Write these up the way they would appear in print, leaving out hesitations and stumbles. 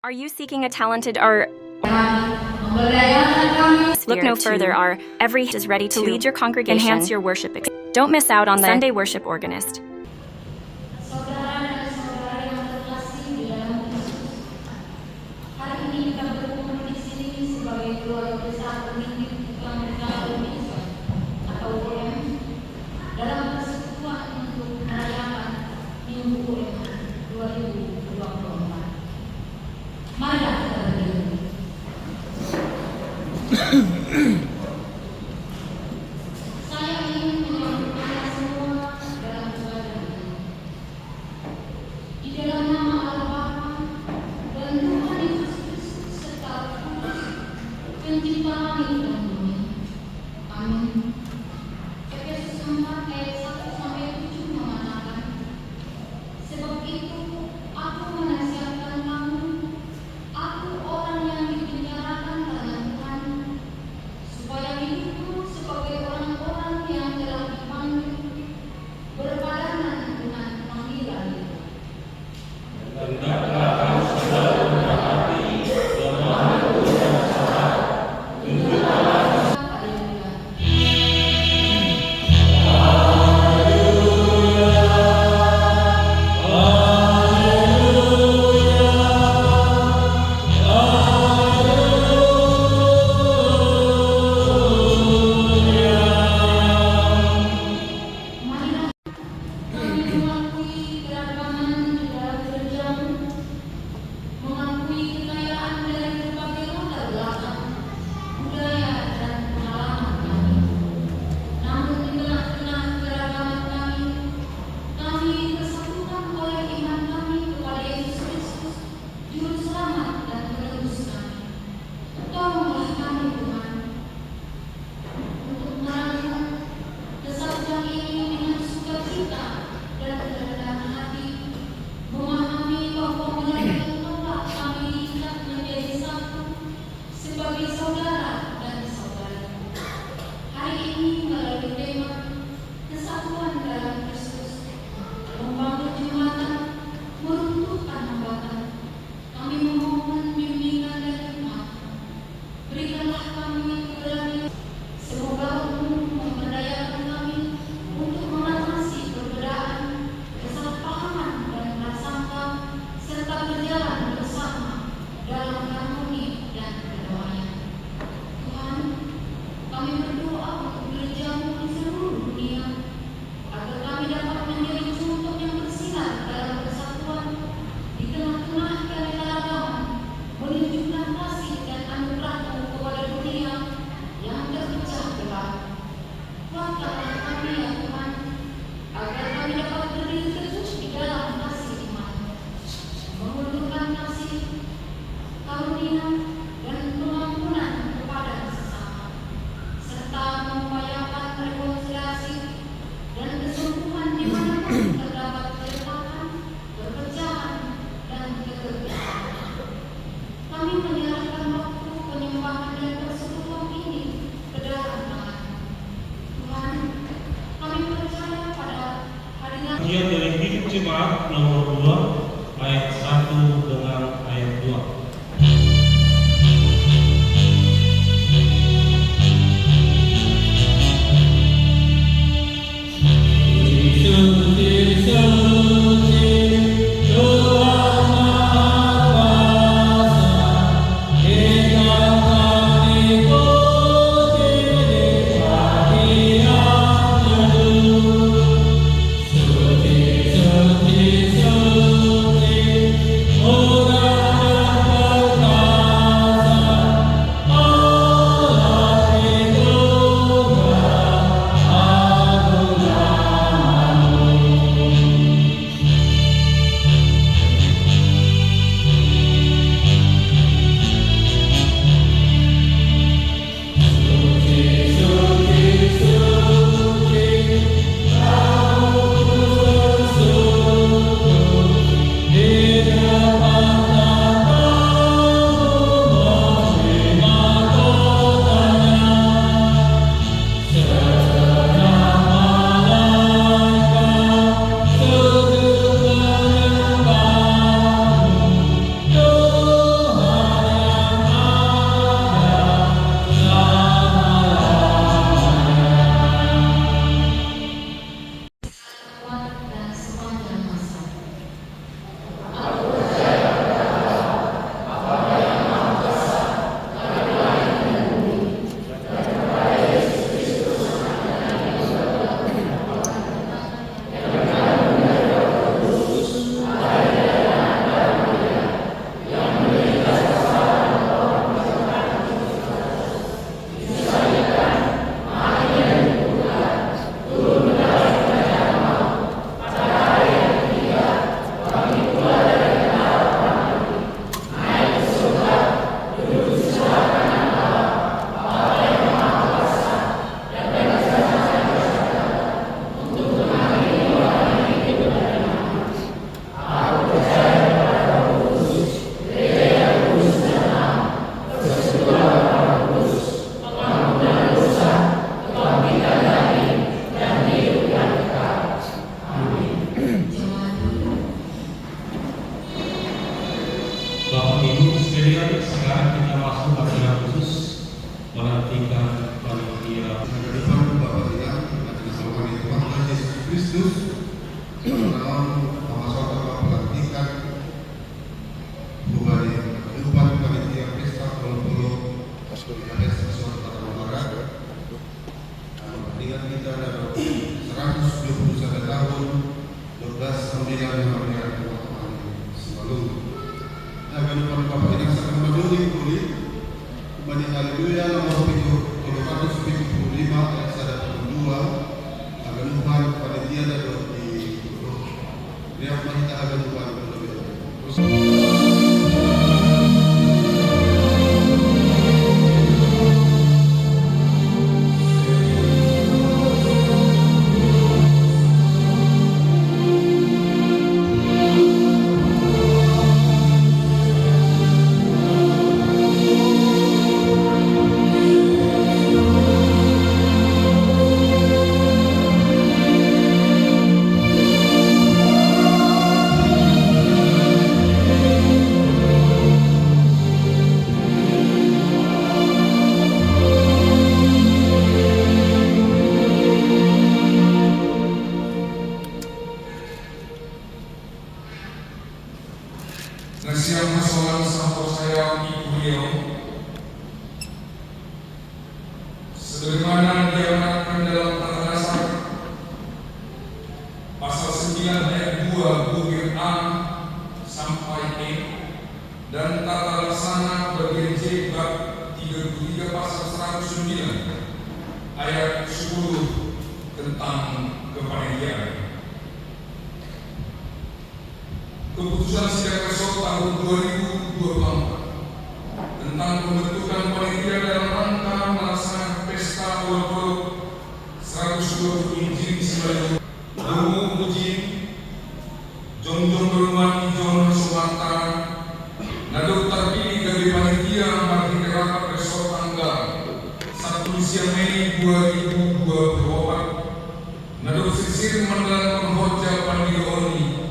Are you seeking a talented or look no further? Our every is ready to lead your congregation, enhance your worship. Don't miss out on the Sunday worship organist. Saudara dan saudara yang terkasih di dalam Kristus, hari ini kita berkumpul di sini sebagai keluarga besar pemimpin Gereja Indonesia atau UM dalam persekutuan untuk merayakan Minggu UM 2024. Marilah kita berdiri. Saya ingin menyambut Anda semua dalam ibadah ini. Di dalam nama Allah Bapa dan Tuhan Yesus Kristus serta Roh Kudus, Pencipta langit dan bumi. Amin. Efesus 4 ayat 1-7 mengatakan, sebab itu aku menasihatkan kamu, aku orang yang dipenjarakan karena Tuhan, supaya hidupmu sebagai orang-orang yang telah dipanggil berpadanan dengan panggilan itu. Marilah kami mengakui keragaman di dalam gerejamu, mengakui kekayaan dari berbagai latar belakang, budaya dan pengalaman kami. Namun di tengah-tengah keragaman kami bersatukan oleh iman kami kepada Yesus Kristus, Juru Selamat dan Penebus kami. Tolonglah kami Tuhan untuk merayakan kesatuan ini dengan sukacita dan kerendahan hati, memahami bahwa menyatukan Allah kami diikat menjadi satu sebagai saudara dan saudari. Hari ini melalui tema kesatuan dalam Kristus, membangun jembatan, meruntuhkan hambatan, kami memohon bimbingan dan hikmat. Berikanlah kami keberanian. Semoga Roh-Mu memberdayakan kami untuk mengatasi perbedaan, kesalahpahaman dan prasangka, serta berjalan bersama dalam harmoni dan kedamaian. Tuhan, kami berdoa untuk gereja-Mu di seluruh dunia, agar kami dapat menjadi contoh yang bersinar dalam persatuan di tengah-tengah keanekaragaman, menunjukkan kasih dan anugerah-Mu kepada dunia yang terpecah belah. Kuatkanlah kami ya Tuhan, agar kami dapat berdiri teguh di dalam kasih iman, mengundurkan kasih, karunia, dan pengampunan kepada sesama, serta mengupayakan rekonsiliasi dan kesembuhan di manapun terdapat keretakan, perpecahan, dan keterpisahan. Kami menyerahkan waktu penyembahan dan persekutuan ini ke dalam tangan Tuhan. Kami percaya pada hadirat Bagian dari hidup jemaat nomor 2 ayat 1 dengan ayat 2. Oh baik, sekarang kita masuk acara khusus pelantikan panitia. Hadapan Bapak Ibu, Majelis Rohani Tuhan Yesus Kristus, dalam nama pelantikan kehidupan panitia pesta Kolopolo Pesta Sumatera Barat. Dengan kita dalam 121 tahun 12 9 sebelum akan Bapak Ibu sangat menjadi kulit Bani Haleluya nomor 775 ayat 1 2 akan Tuhan panitia dapat di Riak Mahita akan Tuhan Nasihat masalah sampo saya ibu beliau sebagaimana diamanatkan dalam tanda dasar pasal 9 ayat 2 butir A sampai E dan tata laksana bagian C bab 33 pasal 109 ayat 10 tentang kepanitiaan. Keputusan sidang besok tahun 2024 tentang pembentukan panitia dalam rangka melaksanakan pesta Kolopolo 120 Injil Simalungun Romo Uji Jongjong Berumani John Sumanta Nadok terpilih dari panitia bagi rapat besok tanggal 1 Mei 2024. Nadok sisir mandalan penghoja Pandioni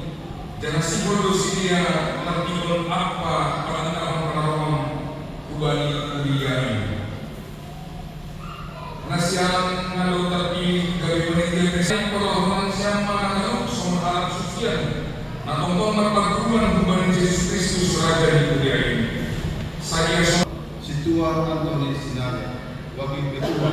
jangan simbol dosia lantikon apa perantara penarawang kubani kuliah. Nasihat ngalu terpilih dari panitia desa perlawanan siapa ngalu sama alat sucian nah tonton perpaduan kubani Yesus Kristus Raja di kuliah ini. Saya Situa Antoni Sinari, Wakil Ketua,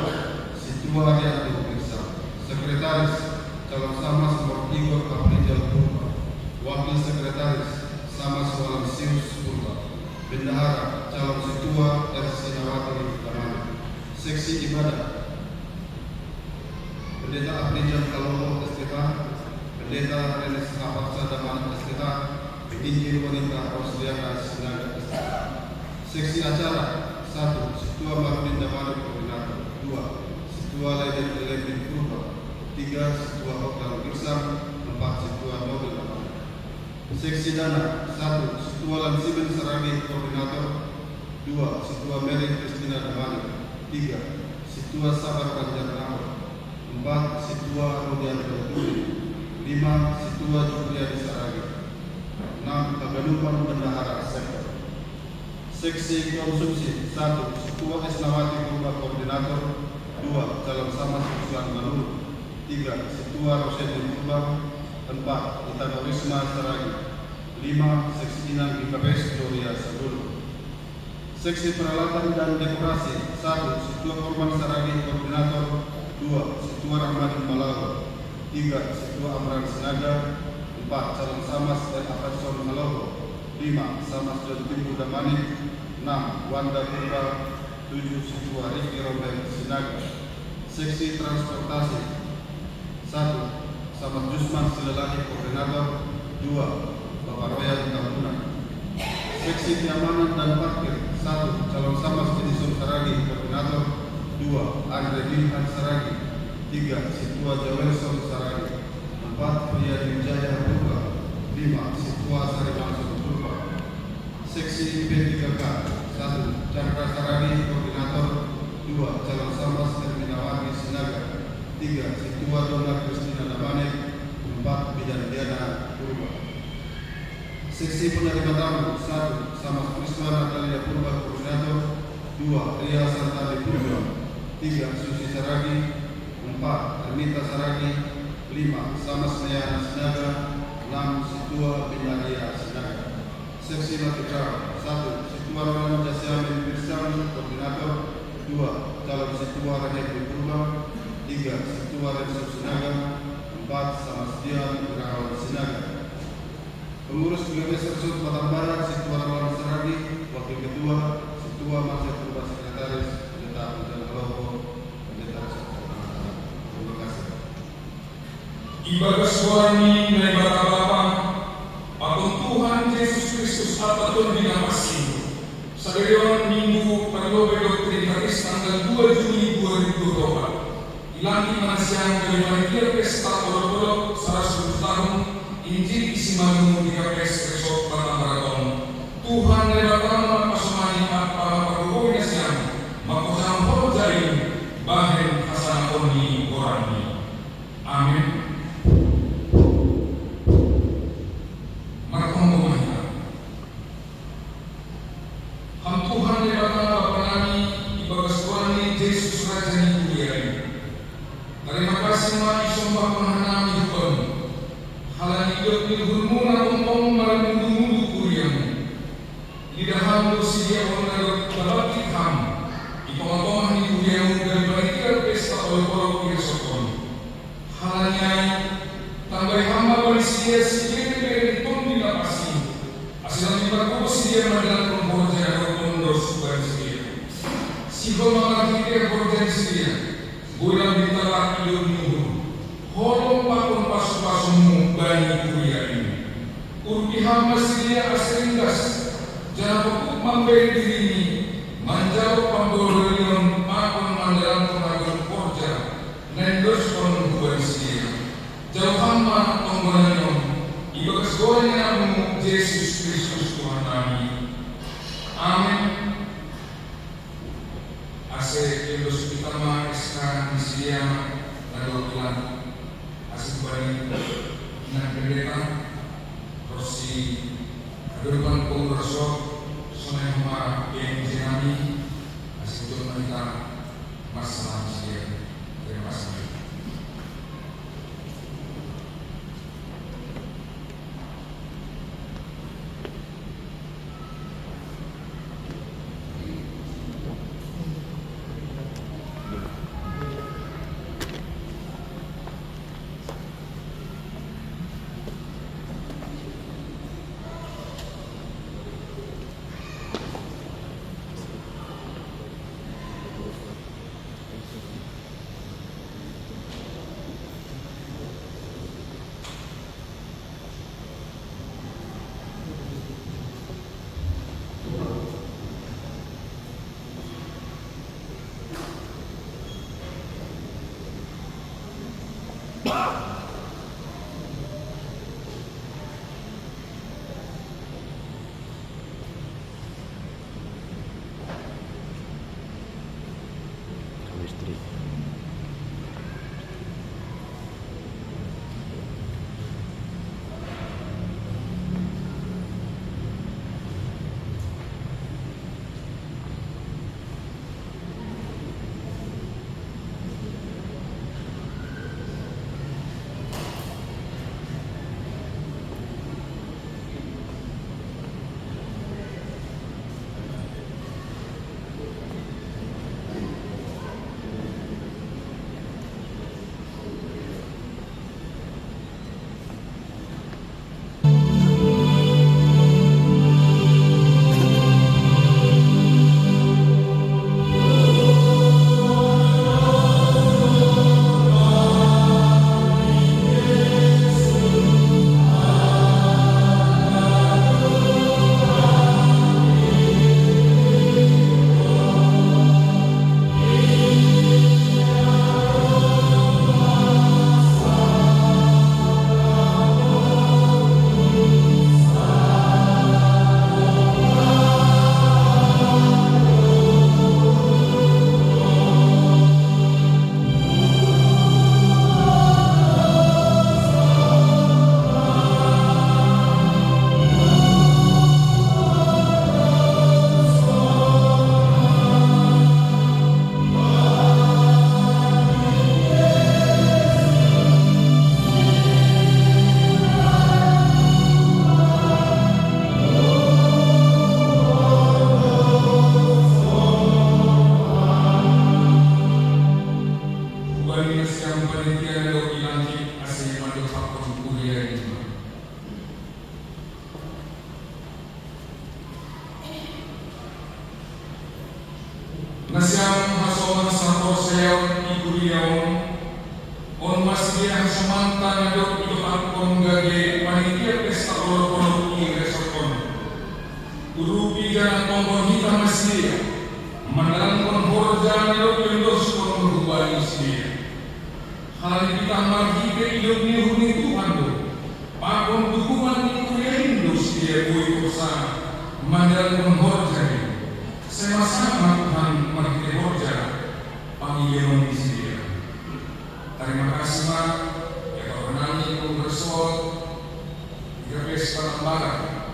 Situa Riak Periksa, Sekretaris Calon Sama Nomor 3 Kapolri Purba, Wakil Sekretaris Sama Sualam Sius Purba, Bendahara Calon Situa RC Nawati Damani, Seksi Ibadah Pendeta Abrijam Kalomo STH, Pendeta Renes Apaksa Damani STH, Injil Wanita Ausliana Sinaga STH. Seksi Acara 1. Situa Marudin Damani Koordinator 2. Situa Leiden Elendin Purba 3. Situa Hotel Girsam 4. Situa Nobel Damani. Seksi Dana 1. Situa Lansimen Saragi Koordinator 2. Situa Mary Kristina Damani 3. Situa Sabar Banjar Nahor 4. Situa Rudian Bertuli 5. Situa Juliani Saragi 6. Paganupan Bendahara Sektor. Seksi Konsumsi 1. Situa Esnawati Purba Koordinator 2. Calon Sama Susulan Manulu 3. Situa Rosedin Purba 4. Itanorisma Saragi 5. Seksi Inang IKPS Gloria Sabulu. Seksi Peralatan dan Dekorasi 1. Situa Korban Saragi Koordinator 2. Situa Rahmadin Malago 3. Situa Amran Sinaga 4. Calon Samas dan Afanson Malogo 5. Samas John Timur Damani 6. Wanda Purba 7. Situa Riki Robert Sinaga. Seksi Transportasi 1. Samas Jusman Silalahi Koordinator 2. Bapak Royal Tambunan. Seksi Keamanan dan Parkir 1. Calon Samas Edison Saragi Koordinator 2. Andre Dilhan Saragi 3. Situa Jawelson Saragi 4. Priyadi Wijaya Purba 5. Situa Sari Mansur Purba. Seksi P3K 1. Chandra Saragi Koordinator 2. Calon Samas Terminawati Sinaga 3. Situa Dona Kristina Damane 4. Bidan Diana Purba. Seksi penerima tamu 1. Sama Prisma Natalia Purba Koordinator. 2. Ria Santani Purba. 3. Susi Saragi. 4. Ermita Saragi. 5. Sama Sneyana Sinaga. 6. Situa Binaria Sinaga. Seksi Latifah 1. Situa Rama Jasiamin Pirsan Koordinator. 2. Calon Situa Rakyat Purba. 3. Situa Rensu Sinaga. 4. Sama Sedian Irawan Sinaga. Pengurus GWS Resort Batam Barat, Situa Ramalan Saragi, Wakil Ketua, Situa Masyarakat Purba Sekretaris, Pendeta Penjaga Kelompok, Pendeta Resort. Terima kasih. Ibadah suami dan ibadah Bapa, patun Tuhan Yesus Kristus apapun dinamasi. Sadarion Minggu Perlobe Doktrin Katis tanggal 2 Juli 2024. Ilangi manasiang dari panitia pesta olok-olok 110 tahun Injil isi malu di KPS Resort Batam Marathon. Tuhan dari Batam pasumani apa perlunya siang makosam horjai bahen hasanakoni orani. Amin. Marathon Bumahita. Ham Tuhan dari Batam Bapanani ibagas orani Yesus Rajani Kuliai. Terima kasih ma isombah penghanami hukum. Halang hidup ilhulmuna tumpong malamundu-mundu kuriamu. Lidahamu sidia onarot balakit ham. Ipamatomah ni kuriamu dari panitia pesta olok-olok iresokon. Halanyai tambai hamba balisia sidia dari pun dilapasi. Asilang ibaku sidia madalah pemborja rokondo sukan sidia. Siho mengakhiri pemborja sidia. Gulam ditalak ilun nuhur. Holong pakun pasu-pasumu bani kuliah ini. Urbi hamba sidia aserindas. Jangan pupuk memberi diri ini. Manjau pamborion pakun mandalan pengagung porja. Nendos kon buan sidia. Jauh hamba tonggolanyon. Ibagas goreng namu Yesus Kristus Tuhan kami. Amin. Ase Yesus Pitama Eska Nisia Lalu Ilan Asik Bani Inan Pendeta Rosi Kedepan Pengurusok Sonai Huma BNJ kami Asik Tuhan Kita Masalah Nisia. Terima kasih. Nasyam hasoman sapor sayaw ikuriyaw on masih hasomantan adok itu akon gage panitia pesta kolor-kolor i resokon urupi jangan kompon hitam masih mendalam horja adok yendos kon berubah isya hal kita margi ke hidup ni huni Tuhan tu pakon dukungan ikuriyaw dos dia bui kursa mendalam horja sama-sama Tuhan margi horja panggilan di sini. Terima kasih Pak, ya Bapak Nani Kongresol, GPS Panambaran,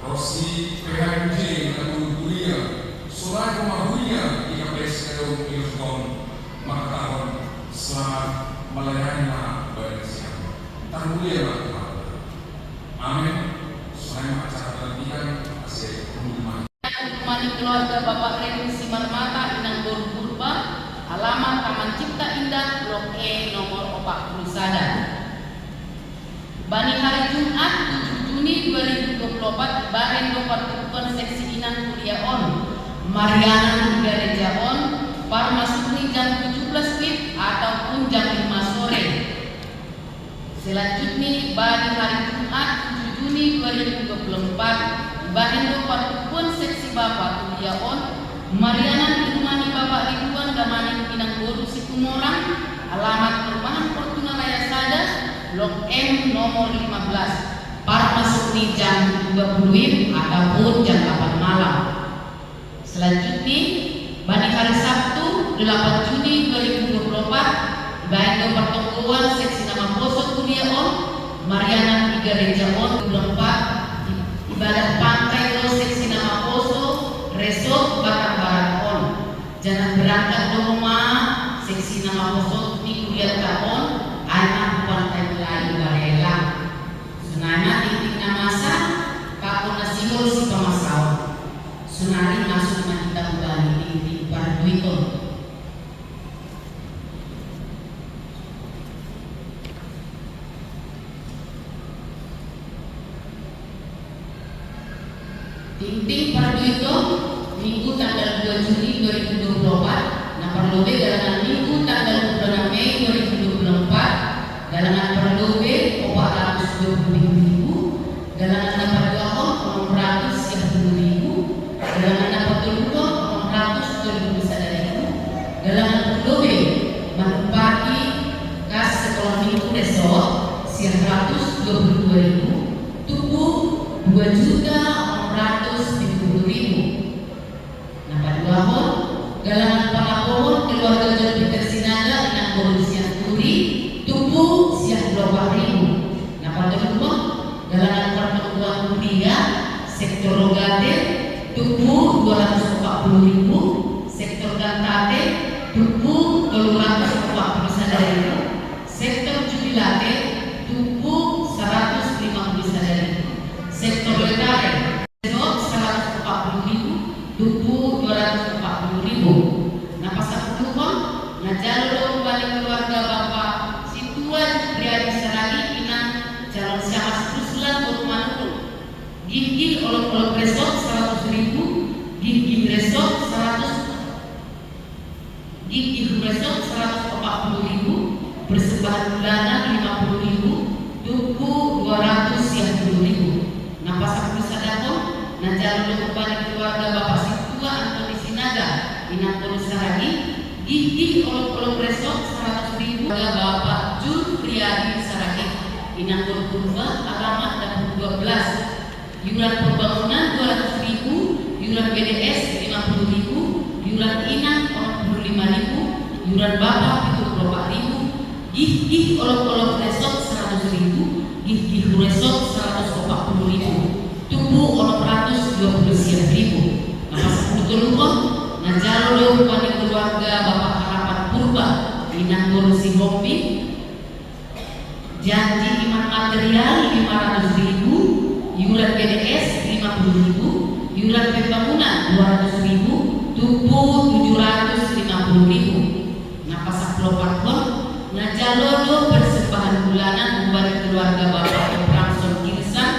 Rosi PHMJ, Nadu Kuliah, Surah Kumahulia, GPS Kedong Ilkom, Makatawan, selamat melayani baik siang. Termulia Pak. Amin. Selain acara pelatihan, hasil pengumuman. Mani keluarga Bapak Reni Simarmata Inang Bor Purba, alamat Taman Cipta Indah, Blok E, nomor 41. Bani hari Jumat 7 Juni 2024, Baren Dopartukan Seksi Inang Kuliah On, Mariana Gereja On, Parmasukni jam 17 WIB ataupun jam 5 sore. Selanjutnya, Bani hari Jumat 7 Juni 2024, Baren Dopartukan Seksi Bapak Kuliah On, Mariana Irmani Bapak Ridwan Gamanin Inang Boru Situmorang, alamat Perumahan Fortuna Raya Sada, Blok M nomor 15, Parmasukni jam 20 WIB ataupun jam 8 malam. Selanjutnya, Bani hari Sabtu 8 Juni 2024, Baendo Pertokoan Seksi Nama Poso Kuliah On, Mariana Gereja On, Blok 4, ibadah pantai lo Seksi Nama Poso, Resort Batang Barat On, jangan berangkat do rumah Seksi Nama Poso di Kuliah Tahun, anak pantai Melayu Barela, Sunana titik namasa, Kakak Nasimur si Pamasau, Sunari masuk Manita Ubani di Parduito. Tinting Parduito Minggu tanggal 2 Juli 2024, nah perlobe galangan Minggu tanggal 26 Mei 2024, galangan perlobe 420.000, galangan dapat doang 600 yang 10.000, galangan dapat turun 620.000, galangan perlobe manupaki kas sekolah minggu resort 122.000, tubuh 2.150.000. Nampak dua hon, galangan palapohon keluarga Jupiter Sinaga Inang Boru Siang Turi, tubuh siang 20.000. Nampak dua galangan pertemuan Kuliah sektor Rogate, tubuh 240.000, sektor Gantate, tubuh 241.000, sektor Jubilate, tubuh 150.000, sektor Letare, 140.000, tubuh 240.000. Nah pasal penuhon, nah jalur balik keluarga Bapak Situan Riyadi Saragi Inang calon Syamas Ruslan Urmanul, gigi olok-olok resort 100.000, gigi resort 140.000, persembahan bulanan 50.000, tubuh 210.000. Nah pasal penuhon, nah jalur balik keluarga Bapak Situa Antoni Sinaga Inang Boru Saragi, gigi olok-olok resort 100.000, Bapak Jun Riyadi Saragi Inang Boru Purba, alamat dan 12, iuran pembangunan 200.000, iuran BDS 50.000, iuran Inang 45.000, iuran Bapak 74.000, gigi olok-olok resort 100.000, gigi resort 140.000, tubuh olok 120.000. Nah betul nah jalur pada keluarga Bapak Harapan Purba Inang Boru Sihombi, janji iman material 500.000, iuran BDS 50.000, iuran pembangunan 200.000, tubuh 750.000. Nah pasak pelopat pun nah jalur persembahan bulanan buat keluarga Bapak Ebramson Kirsan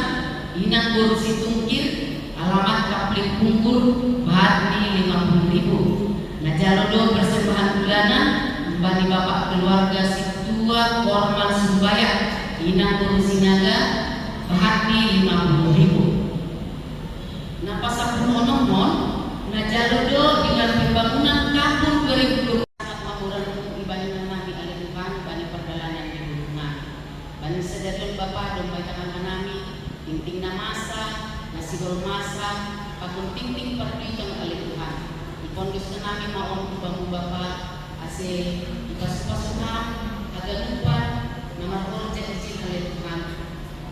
Inang Boru Situngkir, alamat Kaplik Pungkur, Bahadni 50.000. Najalodo persembahan bulanan kembali bapak keluarga Situa Korman Surabaya Inang Guru Sinaga Bahati 50.000. Napasapun onomon Najalodo dengan pembangunan tahun 2020 sangat mahuran untuk ibadah nabi alih Tuhan bani perjalanan di hubungan bani sedarian bapak dombai tangan kanami ting namasa nasigol masa pakun ting perdikan alih Tuhan pondus nami maon bangun bapak ase ikas-kasuhan agak lupa nama projek izin alih Tuhan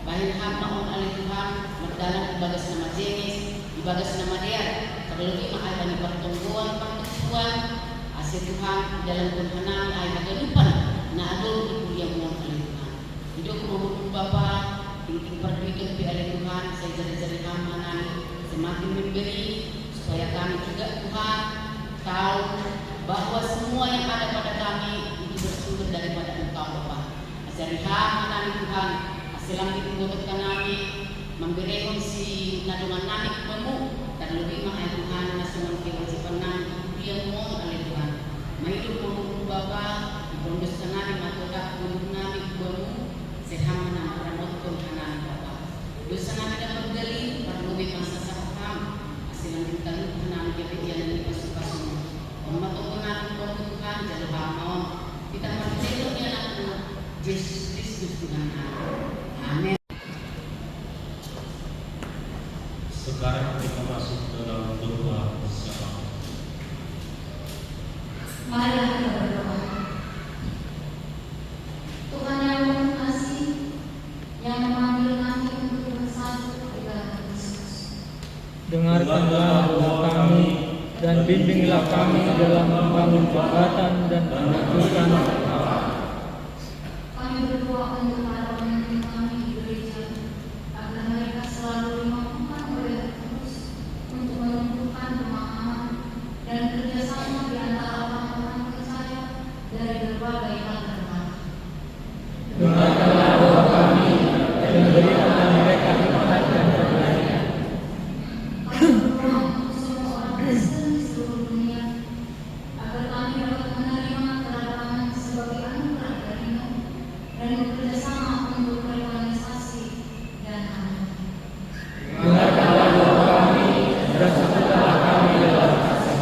bahin ham maon alih Tuhan berdalam ibagas nama jenis ibagas nama dia terlebih mah ada di pertumbuhan pertumbuhan ase Tuhan dalam Tuhan nami ay agak lupa na adol ibu yang maon alih Tuhan hidup menghubung bapak ting perdikan pi alih Tuhan saya jari-jari ham nami semakin memberi supaya kami juga Tuhan tahu bahwa semua yang ada pada kami itu bersumber daripada Engkau Bapa. Asari kami Tuhan, asilang ditunggu kami memberi si nadungan nami kepemu dan lebih mahal Tuhan nasuman kewajiban nami yang mohon oleh Tuhan. Maidu mohon Bapa, dipondus nami matodak gunung nami kepemu seham menang ramot Tuhan nami Bapa. Dosa nami dapat gali perlu masa sakam asilang ditunggu nami kepikiran di pasu-pasu. Matutunan Tuhan jalur hamon kita percaya di anak Yesus Kristus Tuhan. Amin. Sekarang kita masuk dalam doa bersama. Marilah kita berdoa. Tuhan yang penuh kasih, yang memanggil kami untuk bersatu di dalam Kristus. Dengarkanlah doa kami dan bimbinglah kami dalam membangun jembatan dan menyatukan agama. Kami berdoa untuk para pemimpin kami di gereja agar mereka selalu dimampukan oleh Kristus untuk menumbuhkan pemahaman dan kerjasama di antara orang-orang percaya dari berbagai latar belakang. Dengarkanlah doa kami dan berikanlah mereka hikmat dan keberanian. Kami berdoa untuk semua orang Kristen di seluruh dunia agar kami dapat menerima kedatangan sebagai anugerah darimu dan bekerjasama untuk reformisasi dan harmoni. Dengarkanlah doa kami dan satukanlah kami dalam kasih.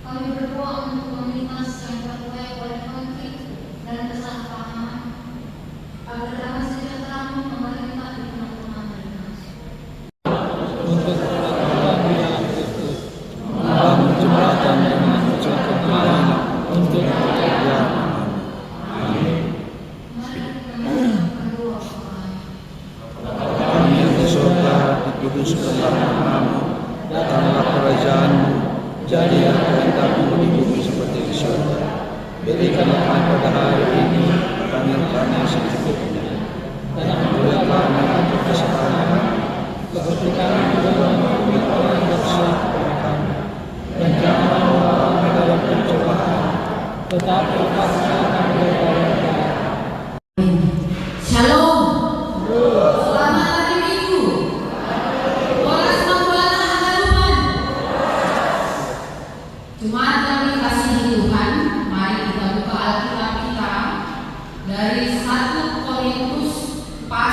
Kami berdoa untuk komunitas yang terbuai oleh konflik dan kesalahpahaman agar damai sejahtera pemerintah di tengah-tengah mereka. Untuk persatuan di dalam Kristus, membangun jembatan dengan contoh teladan untuk pekerjaan. Amin. Mari kita mengucapkan doa kami. Kami yang di surga, dikuduskanlah namamu, datanglah kerajaanmu, jadilah kehendakmu di bumi seperti di surga. Berikanlah kami pada hari ini kami yang secukupnya, dan ampunilah kami atas kesalahan kami, Seperti kami juga mengampuni orang yang bersalah kepada kami, dan janganlah membawa kami dalam pencobaan, tetapi lepaskanlah kami daripada jahat. Shalom. Selamat hari Minggu. Waras membuatlah harapan. Jemaat kami kasih Tuhan, mari kita buka Alkitab kita dari 1 Korintus pasal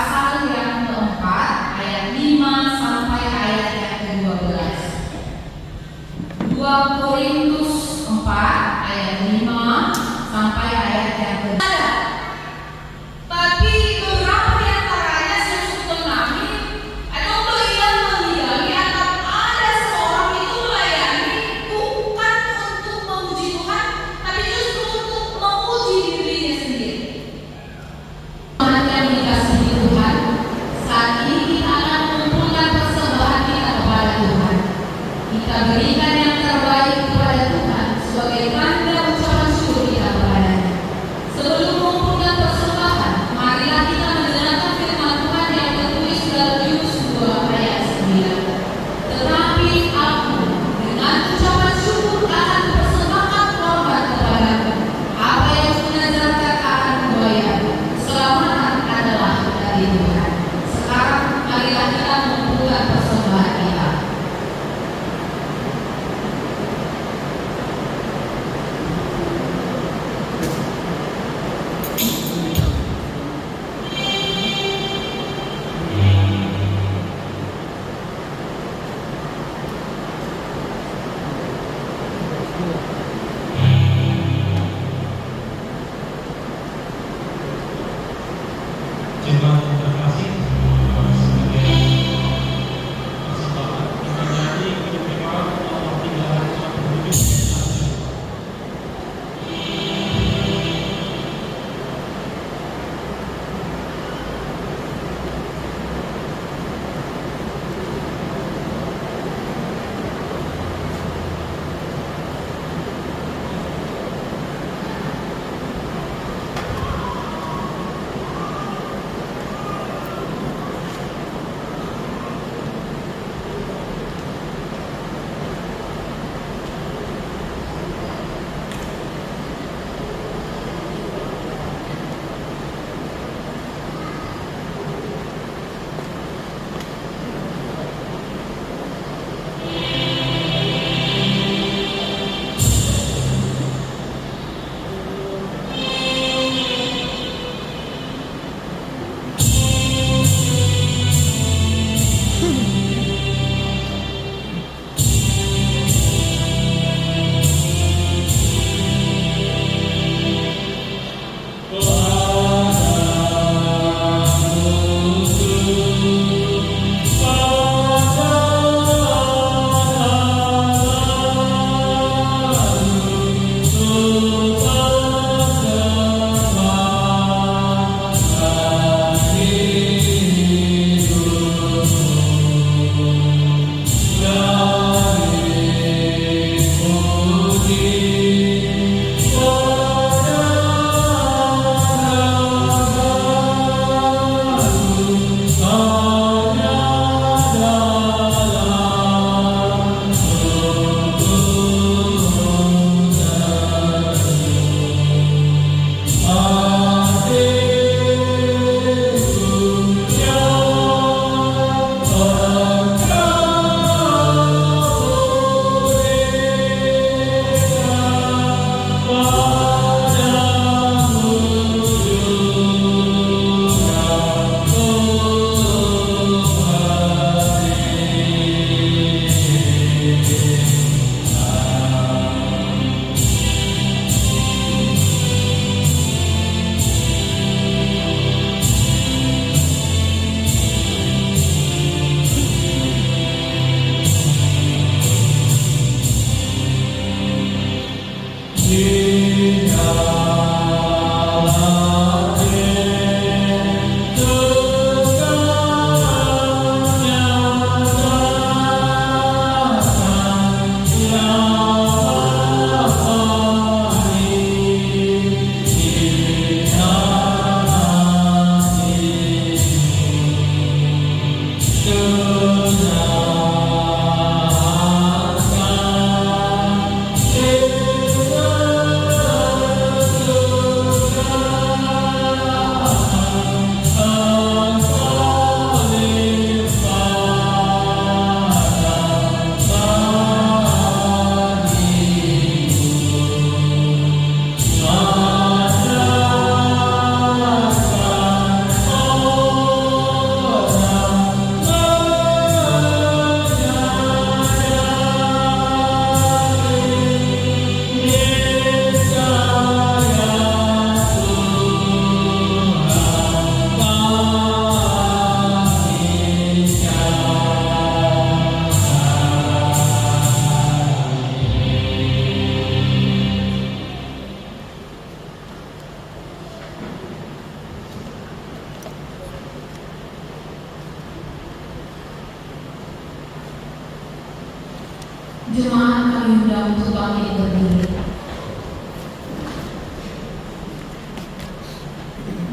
Jemaat kami undang untuk bangkit berdiri.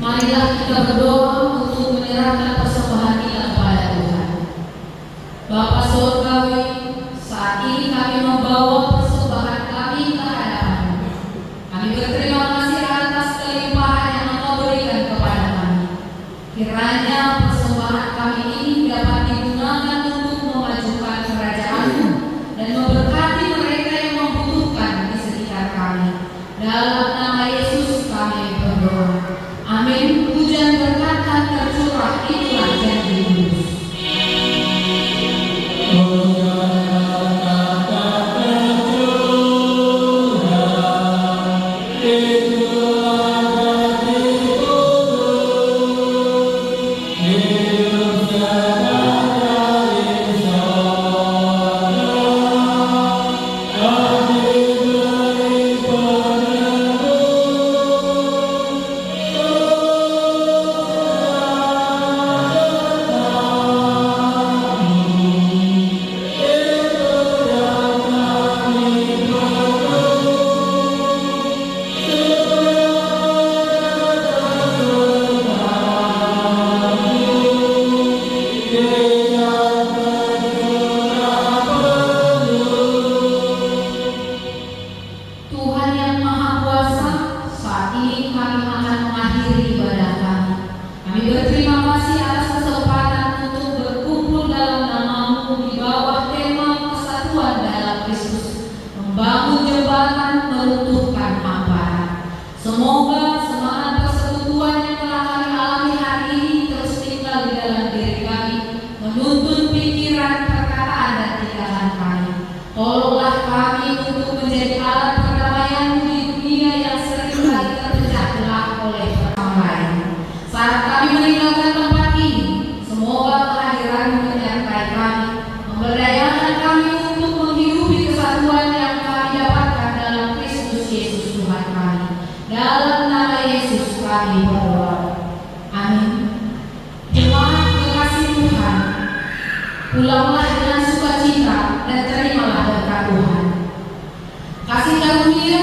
Marilah kita berdoa untuk menyerahkan persembahan kita kepada Tuhan. Bapa Surgawi, saat ini kami membawa persembahan kami ke hadapan-Mu. Kami berterima kasih atas kelimpahan yang Engkau berikan kepada kami. Kiranya persembahan kami ini dapat digunakan untuk memajukan kerajaan-Mu dan memberkati mereka yang membutuhkan di sekitar kami. Dalam nama Yesus kami berdoa. Amin. Hujan berkat akan tercurah, itulah janji Yesus. Tuhan yang Maha Kuasa, saat ini kami akan mengakhiri ibadah kami. Kami berterima kasih atas kesempatan untuk berkumpul dalam nama-Mu di bawah tema kesatuan dalam Kristus, membangun jembatan, meruntuhkan hamparan. Semoga semangat persekutuan yang telah kami alami hari ini terus tinggal di dalam diri kami, menuntun pikiran, perkataan, dan tindakan kami. Tolonglah kami untuk menjadi alat perdamaian di dunia yang seringkali terpecah belah oleh perkelahian. Saat kami meninggalkan tempat ini, semoga kehadiran-Mu menyertai kami, memberdayakan kami untuk menghidupi kesatuan yang kami dapatkan dalam Kristus Yesus Tuhan kami. Dalam nama Yesus kami berdoa. Amin. Jemaat kekasih Tuhan, pulanglah dengan sukacita dan terimalah berkat Tuhan. Kasih karunia